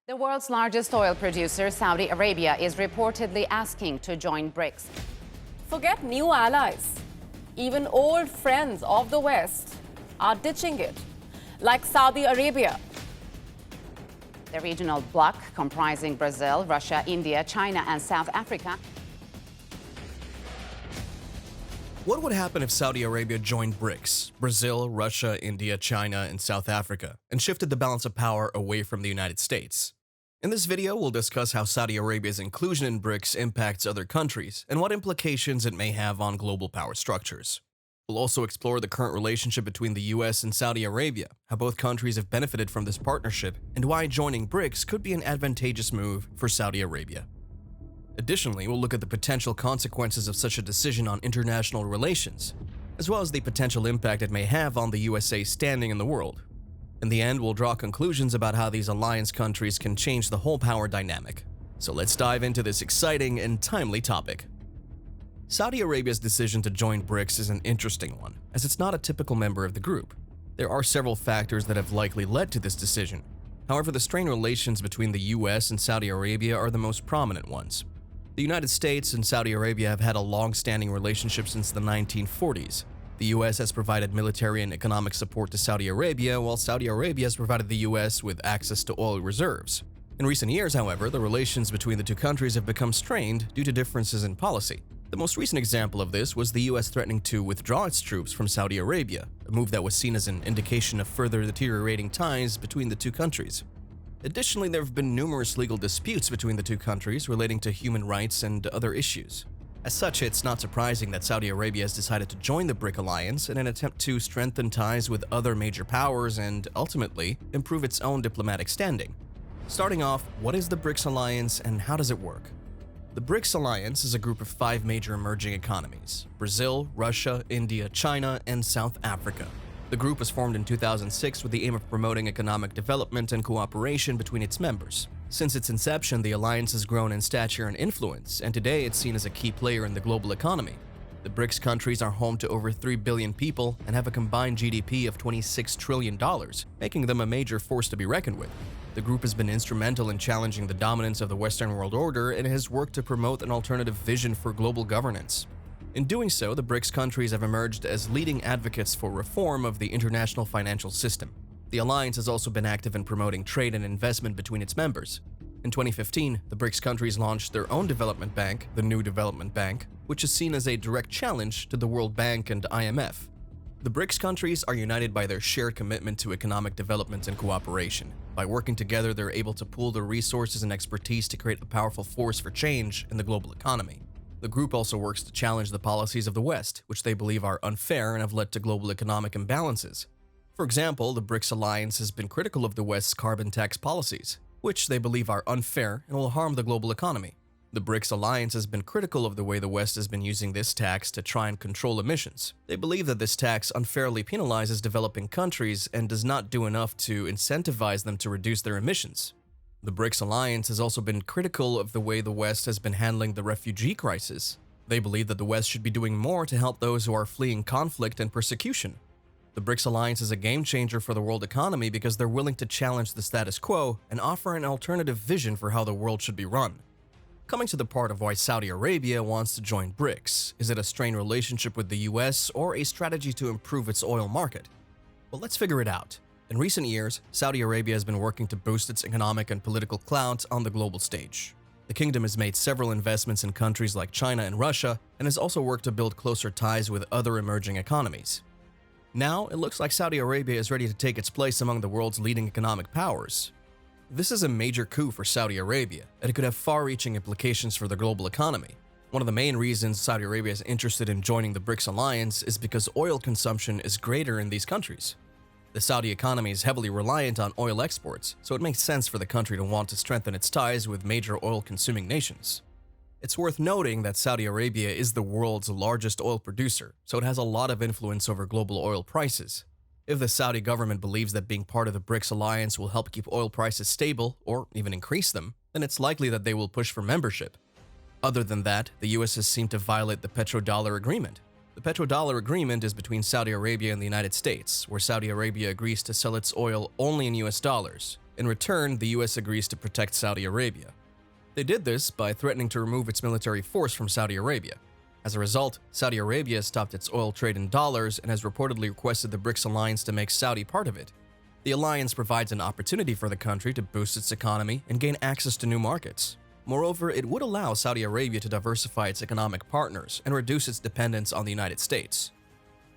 The world's largest oil producer, Saudi Arabia, is reportedly asking to join BRICS. Forget new allies. Even old friends of the West are ditching it, like Saudi Arabia. The regional bloc, comprising Brazil, Russia, India, China, and South Africa. What would happen if Saudi Arabia joined BRICS, Brazil, Russia, India, China, and South Africa, and shifted the balance of power away from the United States? In this video, we'll discuss how Saudi Arabia's inclusion in BRICS impacts other countries and what implications it may have on global power structures. We'll also explore the current relationship between the US and Saudi Arabia, how both countries have benefited from this partnership, and why joining BRICS could be an advantageous move for Saudi Arabia. Additionally, we'll look at the potential consequences of such a decision on international relations, as well as the potential impact it may have on the USA's standing in the world. In the end, we'll draw conclusions about how these alliance countries can change the whole power dynamic. So let's dive into this exciting and timely topic. Saudi Arabia's decision to join BRICS is an interesting one, as it's not a typical member of the group. There are several factors that have likely led to this decision. However, the strained relations between the US and Saudi Arabia are the most prominent ones. The United States and Saudi Arabia have had a long-standing relationship since the 1940s. The US has provided military and economic support to Saudi Arabia, while Saudi Arabia has provided the US with access to oil reserves. In recent years, however, the relations between the two countries have become strained due to differences in policy. The most recent example of this was the US threatening to withdraw its troops from Saudi Arabia, a move that was seen as an indication of further deteriorating ties between the two countries. Additionally, there have been numerous legal disputes between the two countries relating to human rights and other issues. As such, it's not surprising that Saudi Arabia has decided to join the BRIC alliance in an attempt to strengthen ties with other major powers and, ultimately, improve its own diplomatic standing. Starting off, what is the BRICS alliance and how does it work? The BRICS alliance is a group of 5 major emerging economies: Brazil, Russia, India, China, and South Africa. The group was formed in 2006 with the aim of promoting economic development and cooperation between its members. Since its inception, the alliance has grown in stature and influence, and today it's seen as a key player in the global economy. The BRICS countries are home to over 3 billion people and have a combined GDP of $26 trillion, making them a major force to be reckoned with. The group has been instrumental in challenging the dominance of the Western world order and has worked to promote an alternative vision for global governance. In doing so, the BRICS countries have emerged as leading advocates for reform of the international financial system. The alliance has also been active in promoting trade and investment between its members. In 2015, the BRICS countries launched their own development bank, the New Development Bank, which is seen as a direct challenge to the World Bank and IMF. The BRICS countries are united by their shared commitment to economic development and cooperation. By working together, they're able to pool their resources and expertise to create a powerful force for change in the global economy. The group also works to challenge the policies of the West, which they believe are unfair and have led to global economic imbalances. For example, the BRICS alliance has been critical of the West's carbon tax policies, which they believe are unfair and will harm the global economy. The BRICS alliance has been critical of the way the West has been using this tax to try and control emissions. They believe that this tax unfairly penalizes developing countries and does not do enough to incentivize them to reduce their emissions. The BRICS alliance has also been critical of the way the West has been handling the refugee crisis. They believe that the West should be doing more to help those who are fleeing conflict and persecution. The BRICS alliance is a game changer for the world economy because they're willing to challenge the status quo and offer an alternative vision for how the world should be run. Coming to the part of why Saudi Arabia wants to join BRICS, is it a strained relationship with the US or a strategy to improve its oil market? Well, let's figure it out. In recent years, Saudi Arabia has been working to boost its economic and political clout on the global stage. The kingdom has made several investments in countries like China and Russia and has also worked to build closer ties with other emerging economies. Now, it looks like Saudi Arabia is ready to take its place among the world's leading economic powers. This is a major coup for Saudi Arabia, and it could have far-reaching implications for the global economy. One of the main reasons Saudi Arabia is interested in joining the BRICS alliance is because oil consumption is greater in these countries. The Saudi economy is heavily reliant on oil exports, so it makes sense for the country to want to strengthen its ties with major oil-consuming nations. It's worth noting that Saudi Arabia is the world's largest oil producer, so it has a lot of influence over global oil prices. If the Saudi government believes that being part of the BRICS alliance will help keep oil prices stable, or even increase them, then it's likely that they will push for membership. Other than that, the US has seemed to violate the petrodollar agreement. The petrodollar agreement is between Saudi Arabia and the United States, where Saudi Arabia agrees to sell its oil only in US dollars. In return, the US agrees to protect Saudi Arabia. They did this by threatening to remove its military force from Saudi Arabia. As a result, Saudi Arabia stopped its oil trade in dollars and has reportedly requested the BRICS alliance to make Saudi part of it. The alliance provides an opportunity for the country to boost its economy and gain access to new markets. Moreover, it would allow Saudi Arabia to diversify its economic partners and reduce its dependence on the United States.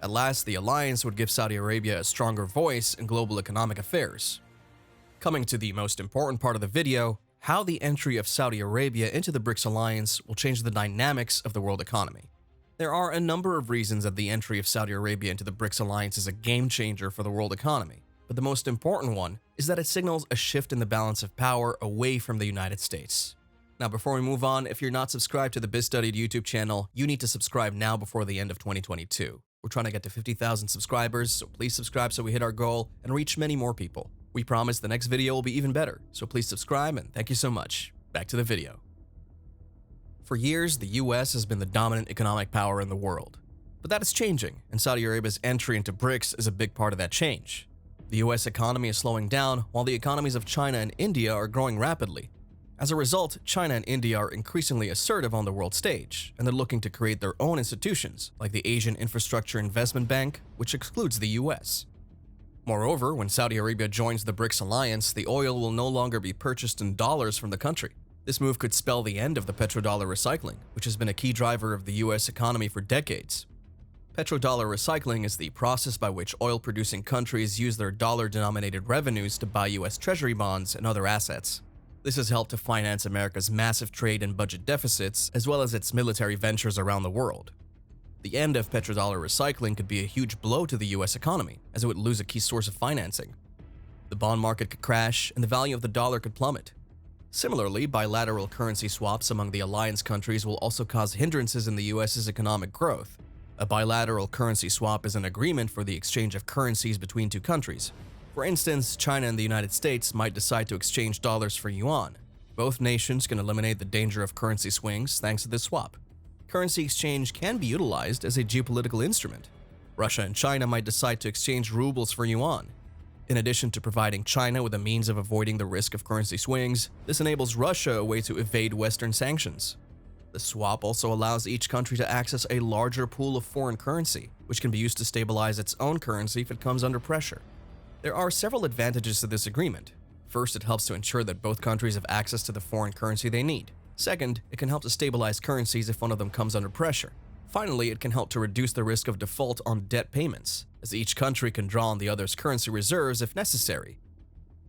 At last, the alliance would give Saudi Arabia a stronger voice in global economic affairs. Coming to the most important part of the video, how the entry of Saudi Arabia into the BRICS alliance will change the dynamics of the world economy. There are a number of reasons that the entry of Saudi Arabia into the BRICS alliance is a game changer for the world economy, but the most important one is that it signals a shift in the balance of power away from the United States. Now, before we move on, if you're not subscribed to the BizStudied YouTube channel, you need to subscribe now before the end of 2022. We're trying to get to 50,000 subscribers, so please subscribe so we hit our goal and reach many more people. We promise the next video will be even better, so please subscribe and thank you so much. Back to the video. For years, the US has been the dominant economic power in the world. But that is changing, and Saudi Arabia's entry into BRICS is a big part of that change. The US economy is slowing down, while the economies of China and India are growing rapidly. As a result, China and India are increasingly assertive on the world stage, and they're looking to create their own institutions, like the Asian Infrastructure Investment Bank, which excludes the US. Moreover, when Saudi Arabia joins the BRICS alliance, the oil will no longer be purchased in dollars from the country. This move could spell the end of the petrodollar recycling, which has been a key driver of the US economy for decades. Petrodollar recycling is the process by which oil-producing countries use their dollar-denominated revenues to buy US Treasury bonds and other assets. This has helped to finance America's massive trade and budget deficits, as well as its military ventures around the world. The end of petrodollar recycling could be a huge blow to the US economy, as it would lose a key source of financing. The bond market could crash, and the value of the dollar could plummet. Similarly, bilateral currency swaps among the alliance countries will also cause hindrances in the US's economic growth. A bilateral currency swap is an agreement for the exchange of currencies between two countries. For instance, China and the United States might decide to exchange dollars for yuan. Both nations can eliminate the danger of currency swings thanks to this swap. Currency exchange can be utilized as a geopolitical instrument. Russia and China might decide to exchange rubles for yuan. In addition to providing China with a means of avoiding the risk of currency swings, this enables Russia a way to evade Western sanctions. The swap also allows each country to access a larger pool of foreign currency, which can be used to stabilize its own currency if it comes under pressure. There are several advantages to this agreement. First, it helps to ensure that both countries have access to the foreign currency they need. Second, it can help to stabilize currencies if one of them comes under pressure. Finally, it can help to reduce the risk of default on debt payments, as each country can draw on the other's currency reserves if necessary.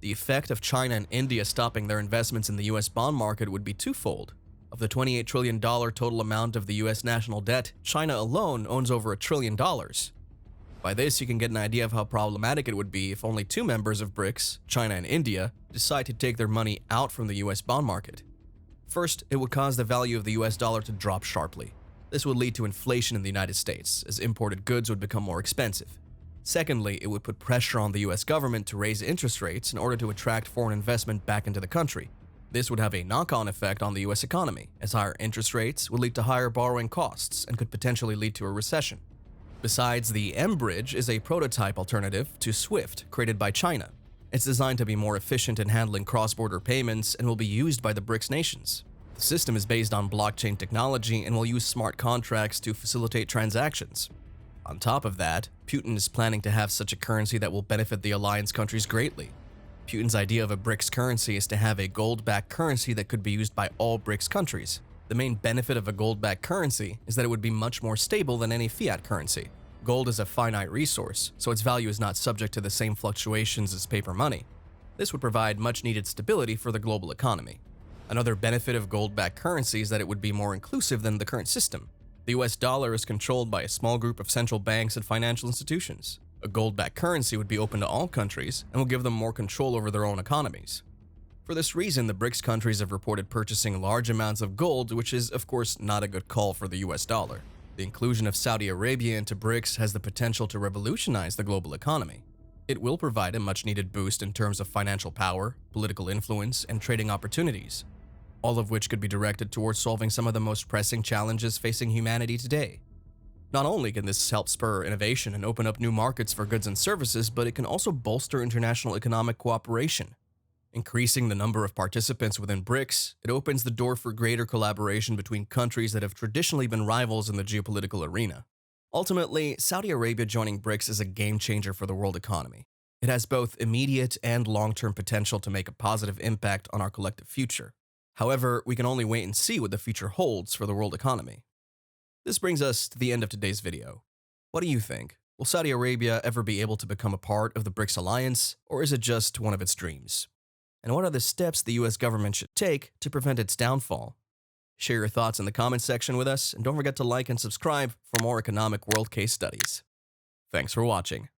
The effect of China and India stopping their investments in the US bond market would be twofold. Of the $28 trillion total amount of the US national debt, China alone owns over $1 trillion. By this, you can get an idea of how problematic it would be if only two members of BRICS, China and India, decide to take their money out from the US bond market. First, it would cause the value of the US dollar to drop sharply. This would lead to inflation in the United States, as imported goods would become more expensive. Secondly, it would put pressure on the US government to raise interest rates in order to attract foreign investment back into the country. This would have a knock-on effect on the US economy, as higher interest rates would lead to higher borrowing costs and could potentially lead to a recession. Besides, the M-Bridge is a prototype alternative to SWIFT created by China. It's designed to be more efficient in handling cross-border payments and will be used by the BRICS nations. The system is based on blockchain technology and will use smart contracts to facilitate transactions. On top of that, Putin is planning to have such a currency that will benefit the alliance countries greatly. Putin's idea of a BRICS currency is to have a gold-backed currency that could be used by all BRICS countries. The main benefit of a gold-backed currency is that it would be much more stable than any fiat currency. Gold is a finite resource, so its value is not subject to the same fluctuations as paper money. This would provide much-needed stability for the global economy. Another benefit of gold-backed currency is that it would be more inclusive than the current system. The US dollar is controlled by a small group of central banks and financial institutions. A gold-backed currency would be open to all countries and will give them more control over their own economies. For this reason, the BRICS countries have reported purchasing large amounts of gold, which is, of course, not a good call for the US dollar. The inclusion of Saudi Arabia into BRICS has the potential to revolutionize the global economy. It will provide a much-needed boost in terms of financial power, political influence, and trading opportunities, all of which could be directed towards solving some of the most pressing challenges facing humanity today. Not only can this help spur innovation and open up new markets for goods and services, but it can also bolster international economic cooperation. Increasing the number of participants within BRICS, it opens the door for greater collaboration between countries that have traditionally been rivals in the geopolitical arena. Ultimately, Saudi Arabia joining BRICS is a game changer for the world economy. It has both immediate and long-term potential to make a positive impact on our collective future. However, we can only wait and see what the future holds for the world economy. This brings us to the end of today's video. What do you think? Will Saudi Arabia ever be able to become a part of the BRICS alliance, or is it just one of its dreams? And what are the steps the US government should take to prevent its downfall? Share your thoughts in the comments section with us, and don't forget to like and subscribe for more economic world case studies. Thanks for watching.